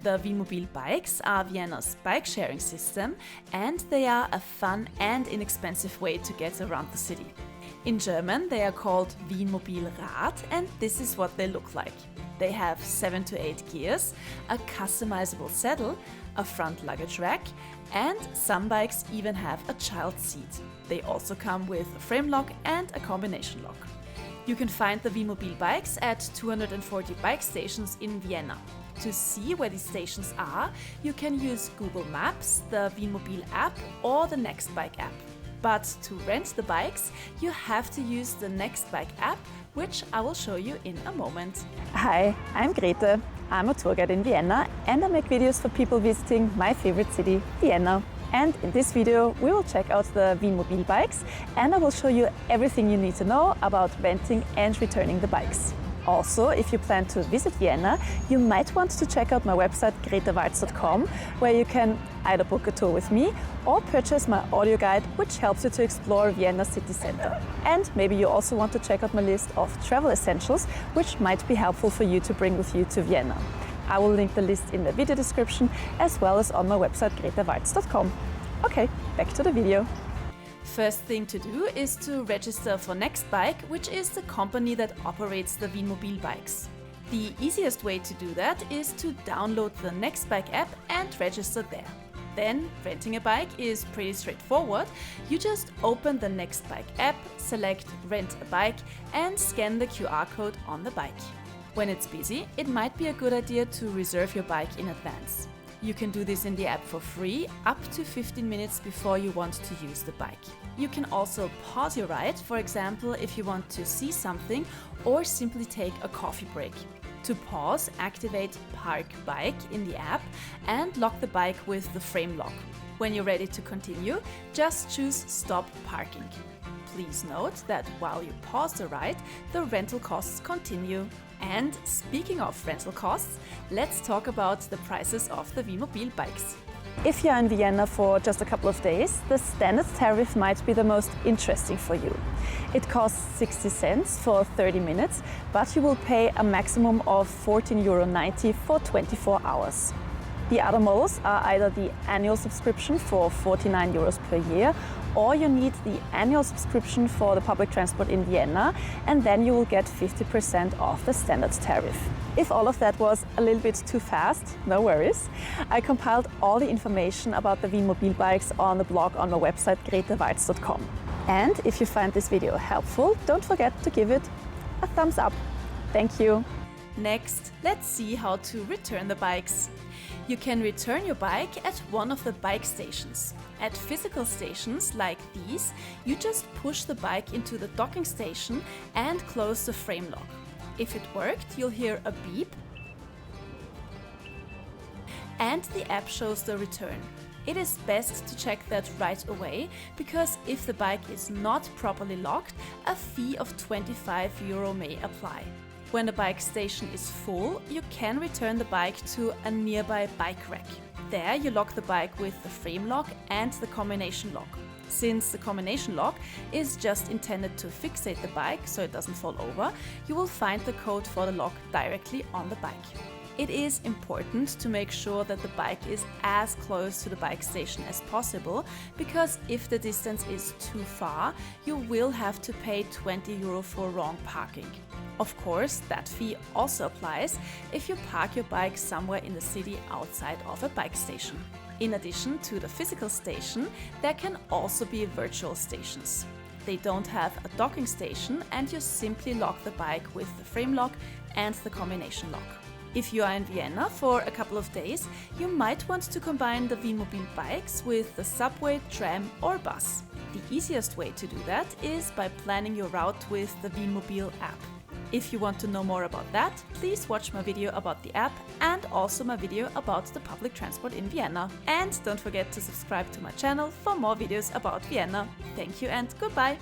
The Wien Mobil Bikes are Vienna's bike sharing system, and they are a fun and inexpensive way to get around the city. In German they are called Wien Mobil Rad, and this is what they look like. They have 7 to 8 gears, a customizable saddle, a front luggage rack, and some bikes even have a child seat. They also come with a frame lock and a combination lock. You can find the Wien Mobil Bikes at 240 bike stations in Vienna. To see where these stations are, you can use Google Maps, the Wien Mobil app or the Nextbike app. But to rent the bikes, you have to use the Nextbike app, which I will show you in a moment. Hi, I'm Grete. I'm a tour guide in Vienna and I make videos for people visiting my favorite city, Vienna. And in this video we will check out the Wien Mobil Bikes and I will show you everything you need to know about renting and returning the bikes. Also, if you plan to visit Vienna, you might want to check out my website gretewalz.com, where you can either book a tour with me or purchase my audio guide, which helps you to explore Vienna city center. And maybe you also want to check out my list of travel essentials, which might be helpful for you to bring with you to Vienna. I will link the list in the video description as well as on my website gretewalz.com. Okay, back to the video. First thing to do is to register for Nextbike, which is the company that operates the Wien Mobil Bikes. The easiest way to do that is to download the Nextbike app and register there. Then renting a bike is pretty straightforward. You just open the Nextbike app, select Rent a Bike and scan the QR code on the bike. When it's busy, it might be a good idea to reserve your bike in advance. You can do this in the app for free, up to 15 minutes before you want to use the bike. You can also pause your ride, for example, if you want to see something or simply take a coffee break. To pause, activate Park Bike in the app and lock the bike with the frame lock. When you're ready to continue, just choose Stop Parking. Please note that while you pause the ride, the rental costs continue. And speaking of rental costs, let's talk about the prices of the Wien Mobil Bikes. If you're in Vienna for just a couple of days, the standard tariff might be the most interesting for you. It costs 60 cents for 30 minutes, but you will pay a maximum of €14.90 for 24 hours. The other models are either the annual subscription for €49 per year, or you need the annual subscription for the public transport in Vienna, and then you will get 50% off the standard tariff. If all of that was a little bit too fast, no worries. I compiled all the information about the Wien Mobil Bikes on the blog on my website gretewalz.com. And if you find this video helpful, don't forget to give it a thumbs up. Thank you. Next, let's see how to return the bikes. You can return your bike at one of the bike stations. At physical stations like these, you just push the bike into the docking station and close the frame lock. If it worked, you'll hear a beep and the app shows the return. It is best to check that right away, because if the bike is not properly locked, a fee of €25 may apply. When the bike station is full, you can return the bike to a nearby bike rack. There you lock the bike with the frame lock and the combination lock. Since the combination lock is just intended to fixate the bike so it doesn't fall over, you will find the code for the lock directly on the bike. It is important to make sure that the bike is as close to the bike station as possible, because if the distance is too far, you will have to pay €20 for wrong parking. Of course, that fee also applies if you park your bike somewhere in the city outside of a bike station. In addition to the physical station, there can also be virtual stations. They don't have a docking station and you simply lock the bike with the frame lock and the combination lock. If you are in Vienna for a couple of days, you might want to combine the Wien Mobil Bikes with the subway, tram or bus. The easiest way to do that is by planning your route with the Wien Mobil app. If you want to know more about that, please watch my video about the app and also my video about the public transport in Vienna. And don't forget to subscribe to my channel for more videos about Vienna. Thank you and goodbye!